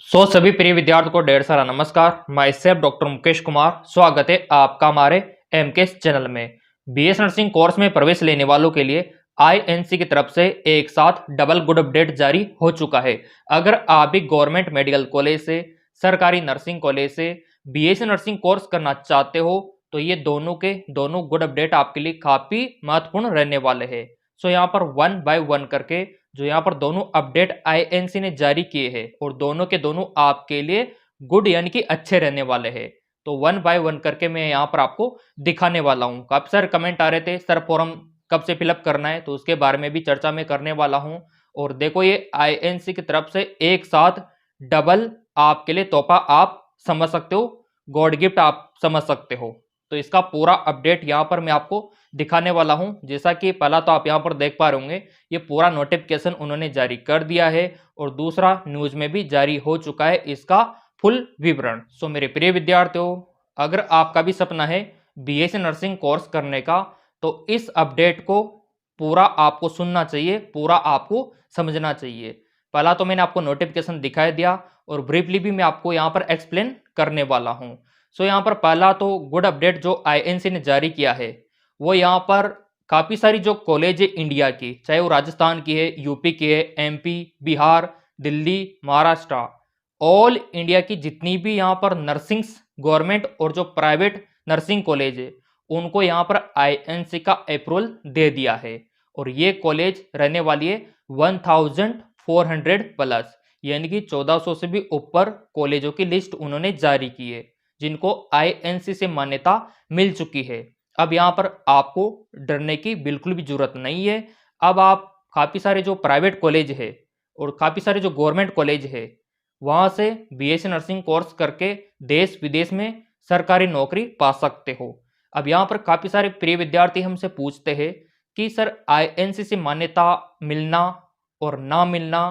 सभी प्रिय विद्यार्थियों को ढेर सारा नमस्कार। मैं सेफ डॉक्टर मुकेश कुमार, स्वागत है आपका हमारे एमकेएस चैनल में। बीएस नर्सिंग कोर्स में प्रवेश लेने वालों के लिए आईएनसी की तरफ से एक साथ डबल गुड अपडेट जारी हो चुका है। अगर आप भी गवर्नमेंट मेडिकल कॉलेज से, सरकारी नर्सिंग कॉलेज से बीएस नर्सिंग कोर्स करना चाहते हो तो ये दोनों के दोनों गुड अपडेट आपके लिए काफी महत्वपूर्ण रहने वाले हैं। सो यहाँ पर वन बाय वन करके जो यहाँ पर दोनों अपडेट आईएनसी ने जारी किए हैं और दोनों के दोनों आपके लिए गुड यानी कि अच्छे रहने वाले हैं। तो वन बाय वन करके मैं यहाँ पर आपको दिखाने वाला हूँ। काफी सारे कमेंट आ रहे थे सर फॉर्म कब से फिलअप करना है, तो उसके बारे में भी चर्चा में करने वाला हूँ। और देखो ये आईएनसी की तरफ से एक साथ डबल आपके लिए तोहफा आप समझ सकते हो, गॉड गिफ्ट आप समझ सकते हो। तो इसका पूरा अपडेट यहाँ पर मैं आपको दिखाने वाला हूं। जैसा कि पहला तो आप यहाँ पर देख पा रहे होंगे, ये पूरा नोटिफिकेशन उन्होंने जारी कर दिया है और दूसरा न्यूज में भी जारी हो चुका है इसका फुल विवरण। सो मेरे प्रिय विद्यार्थियों, अगर आपका भी सपना है बीएससी नर्सिंग कोर्स करने का तो इस अपडेट को पूरा आपको सुनना चाहिए, पूरा आपको समझना चाहिए। पहला तो मैंने आपको नोटिफिकेशन दिखाई दिया और ब्रीफली भी मैं आपको यहाँ पर एक्सप्लेन करने वाला हूँ। सो यहाँ पर पहला तो गुड अपडेट जो आईएनसी ने जारी किया है वो यहाँ पर काफ़ी सारी जो कॉलेज है इंडिया की, चाहे वो राजस्थान की है, यूपी की है, MP, Bihar, Delhi, Maharashtra, all India की जितनी भी यहाँ पर नर्सिंग्स गवर्नमेंट और जो प्राइवेट नर्सिंग कॉलेज है उनको यहाँ पर आईएनसी का अप्रूवल दे दिया है। और ये कॉलेज रहने वाली है 1400 प्लस, यानी कि 1400 से भी ऊपर कॉलेजों की लिस्ट उन्होंने जारी की है जिनको आईएनसी से मान्यता मिल चुकी है। अब यहाँ पर आपको डरने की बिल्कुल भी जरूरत नहीं है। अब आप काफ़ी सारे जो प्राइवेट कॉलेज है और काफ़ी सारे जो गवर्नमेंट कॉलेज है वहाँ से बीएससी नर्सिंग कोर्स करके देश विदेश में सरकारी नौकरी पा सकते हो। अब यहाँ पर काफ़ी सारे प्रिय विद्यार्थी हमसे पूछते हैं कि सर आईएनसी से मान्यता मिलना और ना मिलना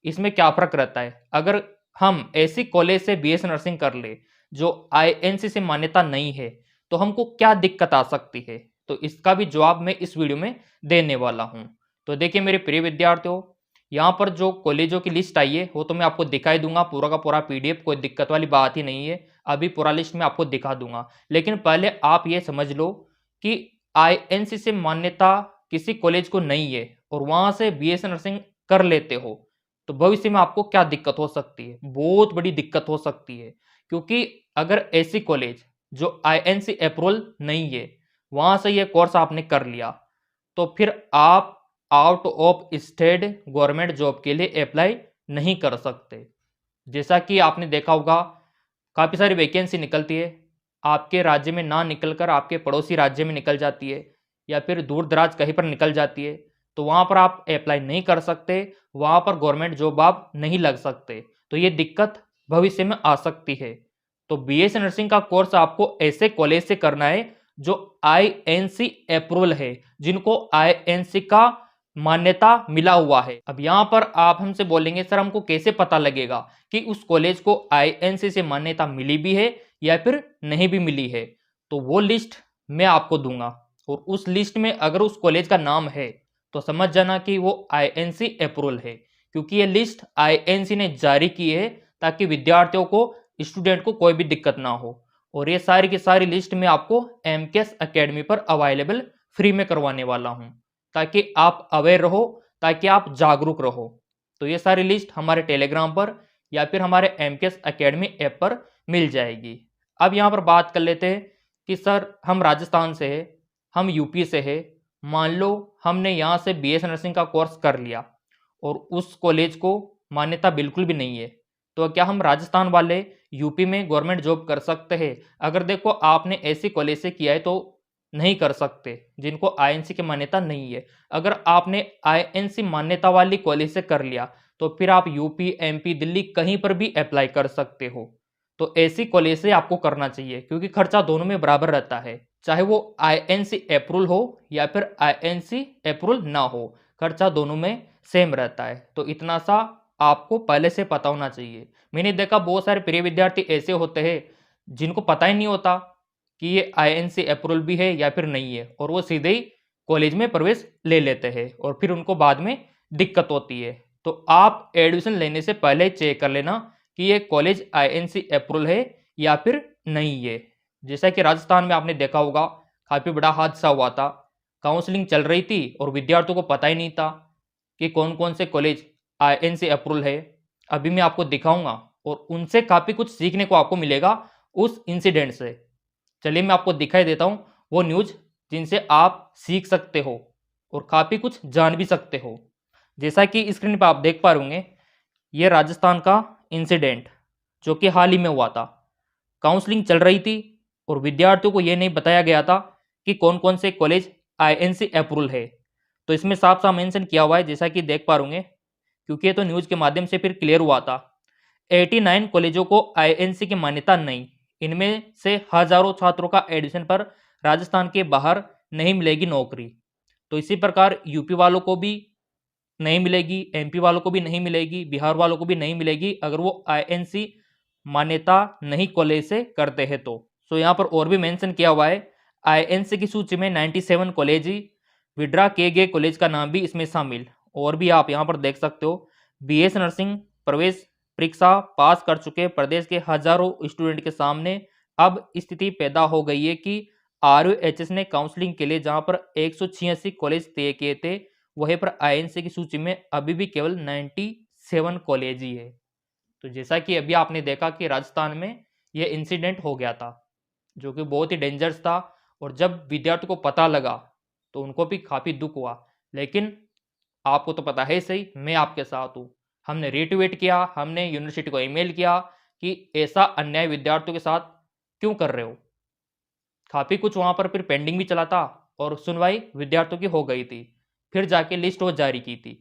इसमें क्या फ़र्क रहता है। अगर हम ऐसी कॉलेज से बीएससी नर्सिंग कर ले जो आईएनसी से मान्यता नहीं है तो हमको क्या दिक्कत आ सकती है, तो इसका भी जवाब मैं इस वीडियो में देने वाला हूं। तो देखिए मेरे प्रिय विद्यार्थियों, यहाँ पर जो कॉलेजों की लिस्ट आई है वो तो मैं आपको दिखाई दूंगा, पूरा का पूरा पीडीएफ, कोई दिक्कत वाली बात ही नहीं है। अभी पूरा लिस्ट मैं आपको दिखा दूंगा, लेकिन पहले आप ये समझ लो कि आईएनसी से मान्यता किसी कॉलेज को नहीं है और वहां से बीएससी नर्सिंग कर लेते हो तो भविष्य में आपको क्या दिक्कत हो सकती है, बहुत बड़ी दिक्कत हो सकती है। क्योंकि अगर ऐसी कॉलेज जो आईएनसी अप्रूवल नहीं है वहां से ये कोर्स आपने कर लिया तो फिर आप out of state government job के लिए अप्लाई नहीं कर सकते। जैसा कि आपने देखा होगा काफ़ी सारी वैकेंसी निकलती है, आपके राज्य में ना निकलकर आपके पड़ोसी राज्य में निकल जाती है या फिर दूर दराज कहीं पर निकल जाती है, तो वहाँ पर आप अप्लाई नहीं कर सकते, वहाँ पर गवर्नमेंट जॉब आप नहीं लग सकते। तो ये दिक्कत भविष्य में आ सकती है। तो बीएससी नर्सिंग का कोर्स आपको ऐसे कॉलेज से करना है जो आईएनसी अप्रूवल है, जिनको आईएनसी का मान्यता मिला हुआ है। अब यहाँ पर आप हमसे बोलेंगे सर हमको कैसे पता लगेगा कि उस कॉलेज को आईएनसी से मान्यता मिली भी है या फिर नहीं भी मिली है। तो वो लिस्ट मैं आपको दूंगा और उस लिस्ट में अगर उस कॉलेज का नाम है तो समझ जाना कि वो आईएनसी अप्रूवल है, क्योंकि ये लिस्ट आईएनसी ने जारी की है ताकि विद्यार्थियों को, स्टूडेंट को कोई भी दिक्कत ना हो। और ये सारी की सारी लिस्ट में आपको एमकेएस एकेडमी पर अवेलेबल फ्री में करवाने वाला हूँ ताकि आप अवेयर रहो, ताकि आप जागरूक रहो। तो ये सारी लिस्ट हमारे टेलीग्राम पर या फिर हमारे एमकेएस एकेडमी ऐप पर मिल जाएगी। अब यहाँ पर बात कर लेते हैं कि सर हम राजस्थान से है, हम यूपी से है, मान लो हमने यहाँ से बीएससी नर्सिंग का कोर्स कर लिया और उस कॉलेज को मान्यता बिल्कुल भी नहीं है, तो क्या हम राजस्थान वाले यूपी में गवर्नमेंट जॉब कर सकते हैं? अगर देखो आपने ऐसी कॉलेज से किया है तो नहीं कर सकते जिनको आईएनसी की मान्यता नहीं है। अगर आपने आईएनसी मान्यता वाली कॉलेज से कर लिया तो फिर आप यूपी, एमपी, दिल्ली कहीं पर भी अप्लाई कर सकते हो। तो ऐसी कॉलेज से आपको करना चाहिए क्योंकि खर्चा दोनों में बराबर रहता है, चाहे वो आईएनसी अप्रूवल हो या फिर आईएनसी अप्रूवल ना हो, खर्चा दोनों में सेम रहता है। तो इतना सा आपको पहले से पता होना चाहिए। मैंने देखा बहुत सारे प्रिय विद्यार्थी ऐसे होते हैं जिनको पता ही नहीं होता कि ये आईएनसी अप्रूवल भी है या फिर नहीं है और वो सीधे ही कॉलेज में प्रवेश ले लेते हैं और फिर उनको बाद में दिक्कत होती है। तो आप एडमिशन लेने से पहले चेक कर लेना कि ये कॉलेज आईएनसी अप्रूवल है या फिर नहीं है। जैसा कि राजस्थान में आपने देखा होगा, काफ़ी बड़ा हादसा हुआ था। काउंसलिंग चल रही थी और विद्यार्थियों को पता ही नहीं था कि कौन कौन से कॉलेज आईएनसी अप्रूवल है। अभी मैं आपको दिखाऊंगा और उनसे काफ़ी कुछ सीखने को आपको मिलेगा उस इंसिडेंट से। चलिए मैं आपको दिखाई देता हूँ वो न्यूज़ जिनसे आप सीख सकते हो और काफ़ी कुछ जान भी सकते हो। जैसा कि स्क्रीन पर आप देख पा रहे होंगे, ये राजस्थान का इंसिडेंट जो कि हाल ही में हुआ था। काउंसलिंग चल रही थी और विद्यार्थियों को यह नहीं बताया गया था कि कौन कौन से कॉलेज आईएनसी अप्रूवल है। तो इसमें साफ साफ मेंशन किया हुआ है, जैसा कि देख पा रहे होंगे, क्योंकि ये तो न्यूज़ के माध्यम से फिर क्लियर हुआ था। 89 कॉलेजों को आईएनसी की मान्यता नहीं। इनमें से हजारों छात्रों का एडमिशन पर राजस्थान के बाहर नहीं मिलेगी नौकरी। तो इसी प्रकार यूपी वालों को भी नहीं मिलेगी, एमपी वालों को भी नहीं मिलेगी, बिहार वालों को भी नहीं मिलेगी अगर वो आईएनसी मान्यता नहीं कॉलेज से करते हैं तो। सो यहाँ पर और भी मेंशन किया हुआ है, आईएनसी की सूची में 97 कॉलेज विड्रा किए गए कॉलेज का नाम भी इसमें शामिल। और भी आप यहाँ पर देख सकते हो, बीएस नर्सिंग प्रवेश परीक्षा पास कर चुके प्रदेश के हजारों स्टूडेंट के सामने अब स्थिति पैदा हो गई है कि आरयूएचएस ने काउंसलिंग के लिए जहां पर 186 कॉलेज तय किए थे, वहीं पर आईएनसी की सूची में अभी भी केवल 97 कॉलेज ही है। तो जैसा कि अभी आपने देखा कि राजस्थान में यह इंसिडेंट हो गया था जो कि बहुत ही डेंजरस था, और जब विद्यार्थियों को पता लगा तो उनको भी काफ़ी दुख हुआ। लेकिन आपको तो पता है सही, मैं आपके साथ हूँ। हमने रीट्वीट किया, हमने यूनिवर्सिटी को ईमेल किया कि ऐसा अन्याय विद्यार्थियों के साथ क्यों कर रहे हो। काफ़ी कुछ वहाँ पर फिर पेंडिंग भी चला था और सुनवाई विद्यार्थियों की हो गई थी। फिर जाके लिस्ट वो जारी की थी।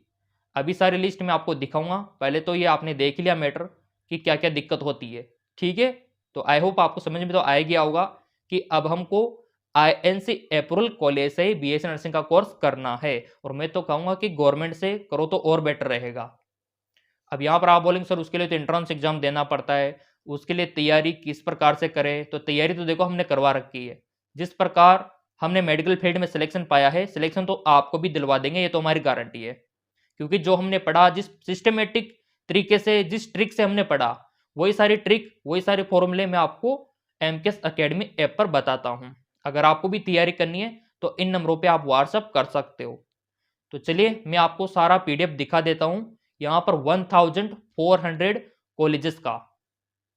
अभी सारी लिस्ट मैं आपको दिखाऊंगा। पहले तो ये आपने देख लिया मैटर कि क्या क्या दिक्कत होती है, ठीक है। तो आई होप आपको समझ में तो आ गया होगा कि अब हमको आईएनसी अप्रूवल कॉलेज से बीएससी नर्सिंग का कोर्स करना है, और मैं तो कहूँगा कि गवर्नमेंट से करो तो और बेटर रहेगा। अब यहाँ पर आप बोलेंगे सर उसके लिए तो एंट्रेंस एग्जाम देना पड़ता है, उसके लिए तैयारी किस प्रकार से करें। तो तैयारी तो देखो हमने करवा रखी है। जिस प्रकार हमने मेडिकल फील्ड में सिलेक्शन पाया है, सिलेक्शन तो आपको भी दिलवा देंगे, ये तो हमारी गारंटी है। क्योंकि जो हमने पढ़ा, जिस सिस्टमेटिक तरीके से, जिस ट्रिक से हमने पढ़ा, वही सारी ट्रिक, वही सारे फॉर्मूले मैं आपको एमकेएस एकेडमी ऐप पर बताता हूँ। अगर आपको भी तैयारी करनी है तो इन नंबरों पे आप व्हाट्सअप कर सकते हो। तो चलिए मैं आपको सारा पीडीएफ दिखा देता हूँ। यहाँ पर 1400 कॉलेजेस का,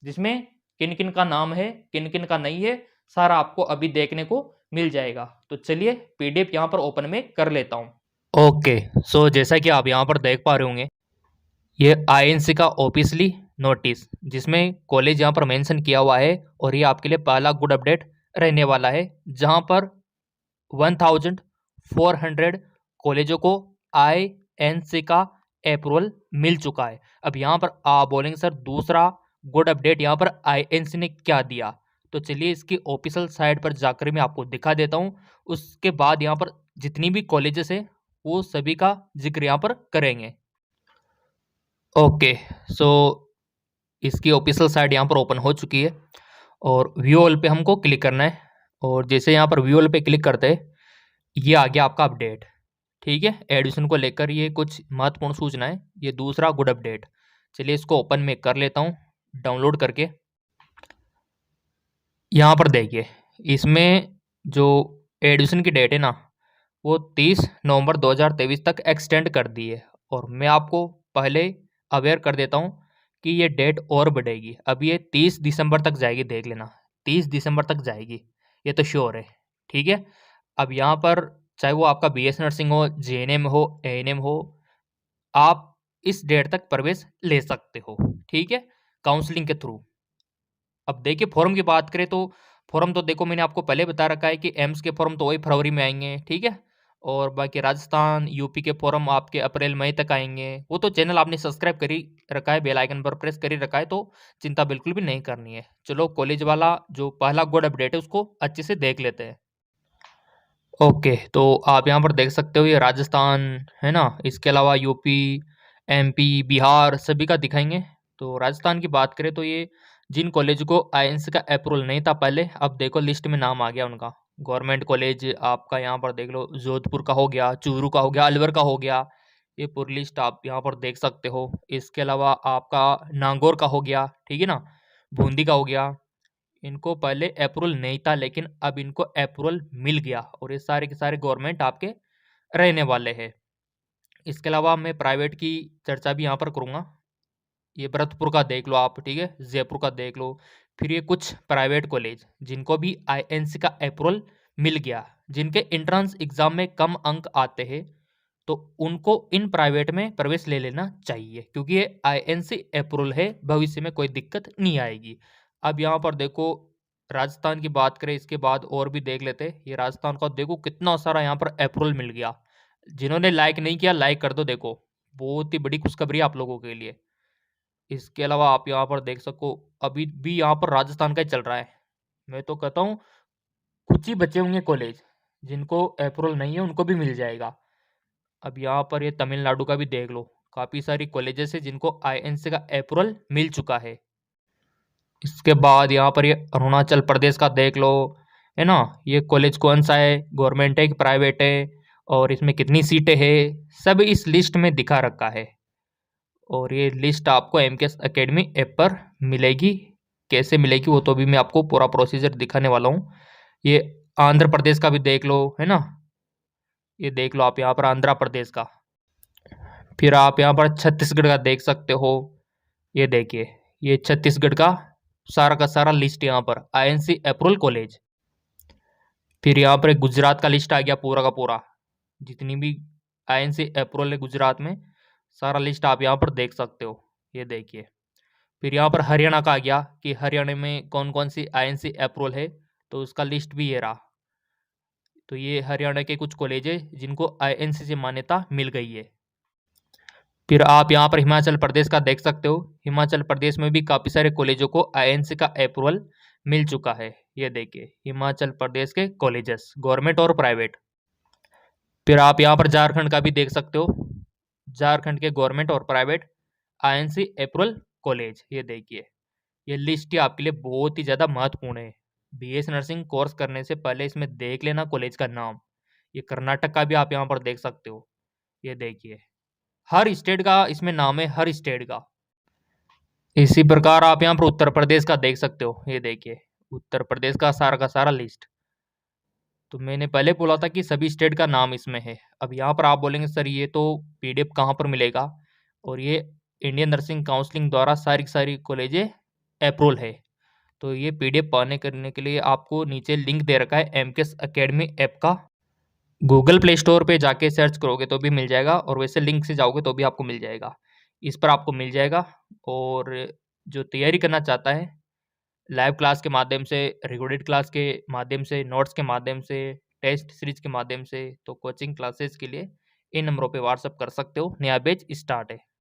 जिसमें किन किन का नाम है, किन किन का नहीं है, सारा आपको अभी देखने को मिल जाएगा। तो चलिए पीडीएफ यहाँ पर ओपन में कर लेता हूँ। ओके, सो जैसा कि आप यहाँ पर देख पा रहे होंगे, ये आईएनसी का ऑफिशियली नोटिस, जिसमें कॉलेज यहाँ पर मेंशन किया हुआ है, और ये आपके लिए पहला गुड अपडेट रहने वाला है, जहाँ पर 1400 कॉलेजों को आईएनसी का अप्रूवल मिल चुका है। अब यहाँ पर आप बोलेंगे सर दूसरा गुड अपडेट यहाँ पर आईएनसी ने क्या दिया। तो चलिए इसकी ऑफिशियल साइट पर जाकर मैं आपको दिखा देता हूँ। उसके बाद यहाँ पर जितनी भी कॉलेजेस है वो सभी का जिक्र यहाँ पर करेंगे। ओके, सो इसकी ऑफिशियल साइट यहाँ पर ओपन हो चुकी है और व्यू ऑल पे हमको क्लिक करना है। और जैसे यहाँ पर व्यू ऑल पे क्लिक करते हैं, ये आ गया आपका अपडेट, ठीक है। एडमिशन को लेकर ये कुछ महत्वपूर्ण सूचना है, ये दूसरा गुड अपडेट। चलिए इसको ओपन में कर लेता हूँ डाउनलोड करके। यहाँ पर देखिए, इसमें जो एडमिशन की डेट है ना, वो 30 नवंबर 2023 तक एक्सटेंड कर दी है। और मैं आपको पहले अवेयर कर देता हूँ कि ये डेट और बढ़ेगी। अब ये 30 दिसंबर तक जाएगी, देख लेना, 30 दिसंबर तक जाएगी, ये तो श्योर है, ठीक है। अब यहाँ पर चाहे वो आपका बीएस नर्सिंग हो, जेएनएम हो, एएनएम हो, आप इस डेट तक प्रवेश ले सकते हो, ठीक है, काउंसलिंग के थ्रू। अब देखिए फॉर्म की बात करें तो फॉर्म तो देखो मैंने आपको पहले बता रखा है कि एम्स के फॉर्म तो वही फरवरी में आएंगे, ठीक है। और बाकी राजस्थान यूपी के फॉर्म आपके अप्रैल मई तक आएंगे। वो तो चैनल आपने सब्सक्राइब कर ही रखा है, बेल आइकन पर प्रेस कर ही रखा है, तो चिंता बिल्कुल भी नहीं करनी है। चलो कॉलेज वाला जो पहला गुड अपडेट है उसको अच्छे से देख लेते हैं। ओके, तो आप यहाँ पर देख सकते हो ये राजस्थान है ना, इसके अलावा यूपी, एमपी, बिहार सभी का दिखाएंगे। तो राजस्थान की बात करें तो ये जिन कॉलेज को आईएनसी का अप्रूवल नहीं था पहले, अब देखो लिस्ट में नाम आ गया उनका। गवर्नमेंट कॉलेज आपका यहाँ पर देख लो, जोधपुर का हो गया, चूरू का हो गया, अलवर का हो गया, ये पूरी लिस्ट आप यहाँ पर देख सकते हो। इसके अलावा आपका नागौर का हो गया, ठीक है ना, बूंदी का हो गया। इनको पहले अप्रूवल नहीं था, लेकिन अब इनको अप्रूवल मिल गया और ये सारे के सारे गवर्नमेंट आपके रहने वाले हैं। इसके अलावा मैं प्राइवेट की चर्चा भी यहाँ पर करूँगा। ये भरतपुर का देख लो आप, ठीक है, जयपुर का देख लो। फिर ये कुछ प्राइवेट कॉलेज जिनको भी आईएनसी का अप्रूवल मिल गया, जिनके एंट्रेंस एग्जाम में कम अंक आते हैं, तो उनको इन प्राइवेट में प्रवेश ले लेना चाहिए, क्योंकि ये आईएनसी अप्रूवल है, भविष्य में कोई दिक्कत नहीं आएगी। अब यहाँ पर देखो, राजस्थान की बात करें, इसके बाद और भी देख लेते हैं। ये राजस्थान का देखो कितना सारा यहाँ पर अप्रूवल मिल गया। जिन्होंने लाइक नहीं किया, लाइक कर दो। देखो बहुत ही बड़ी खुशखबरी है आप लोगों के लिए। इसके अलावा आप यहाँ पर देख सको, अभी भी यहाँ पर राजस्थान का ही चल रहा है। मैं तो कहता हूँ कुछ ही बचे होंगे कॉलेज जिनको अप्रूवल नहीं है, उनको भी मिल जाएगा। अब यहाँ पर ये तमिलनाडु का भी देख लो, काफ़ी सारी कॉलेजेस है जिनको आईएनसी का अप्रूवल मिल चुका है। इसके बाद यहाँ पर ये अरुणाचल प्रदेश का देख लो, है ना, ये कॉलेज कौन सा है, गवर्नमेंट है कि प्राइवेट है, और इसमें कितनी सीटें हैं, सब इस लिस्ट में दिखा रखा है। और ये लिस्ट आपको एमकेएस एकेडमी ऐप पर मिलेगी। कैसे मिलेगी वो तो भी मैं आपको पूरा प्रोसीजर दिखाने वाला हूँ। ये आंध्र प्रदेश का भी देख लो, है ना, ये देख लो आप यहाँ पर आंध्र प्रदेश का। फिर आप यहाँ पर छत्तीसगढ़ का देख सकते हो। ये देखिए, ये छत्तीसगढ़ का सारा लिस्ट यहाँ पर आईएनसी अप्रूवल कॉलेज। फिर यहाँ पर एक गुजरात का लिस्ट आ गया पूरा का पूरा, जितनी भी आईएनसी अप्रूवल है गुजरात में, सारा लिस्ट आप यहाँ पर देख सकते हो। ये देखिए, फिर यहाँ पर हरियाणा का आ गया कि हरियाणा में कौन कौन सी आईएनसी अप्रूवल है, तो उसका लिस्ट भी ये रहा। तो ये हरियाणा के कुछ कॉलेज है जिनको आईएनसी से मान्यता मिल गई है। फिर आप यहाँ पर हिमाचल प्रदेश का देख सकते हो। हिमाचल प्रदेश में भी काफ़ी सारे कॉलेजों को आईएनसी का अप्रूवल मिल चुका है। ये देखिए, हिमाचल प्रदेश के कॉलेजेस, गवर्नमेंट और प्राइवेट। फिर आप यहाँ पर झारखंड का भी देख सकते हो। झारखंड के गवर्नमेंट और प्राइवेट आईएनसी अप्रूवल कॉलेज। ये देखिए, ये लिस्ट ही आपके लिए बहुत ही ज़्यादा महत्वपूर्ण है। बीएस नर्सिंग कोर्स करने से पहले इसमें देख लेना कॉलेज का नाम। ये कर्नाटक का भी आप यहाँ पर देख सकते हो। ये देखिए, हर स्टेट का इसमें नाम है, हर स्टेट का। इसी प्रकार आप यहाँ पर उत्तर प्रदेश का देख सकते हो। ये देखिए, उत्तर प्रदेश का सारा लिस्ट। तो मैंने पहले बोला था कि सभी स्टेट का नाम इसमें है। अब यहाँ पर आप बोलेंगे सर ये तो पीडीएफ कहाँ पर मिलेगा, और ये इंडियन नर्सिंग काउंसलिंग द्वारा सारी की सारी कॉलेजें अप्रूवल है। तो ये पीडीएफ पाने करने के लिए आपको नीचे लिंक दे रखा है एमकेएस एकेडमी ऐप का। गूगल प्ले स्टोर पे जाके सर्च करोगे तो भी मिल जाएगा, और वैसे लिंक से जाओगे तो भी आपको मिल जाएगा। इस पर आपको मिल जाएगा। और जो तैयारी करना चाहता है लाइव क्लास के माध्यम से, रिकॉर्डेड क्लास के माध्यम से, नोट्स के माध्यम से, टेस्ट सीरीज के माध्यम से, तो कोचिंग क्लासेस के लिए इन नंबरों पे व्हाट्सअप कर सकते हो। नया बैच स्टार्ट है।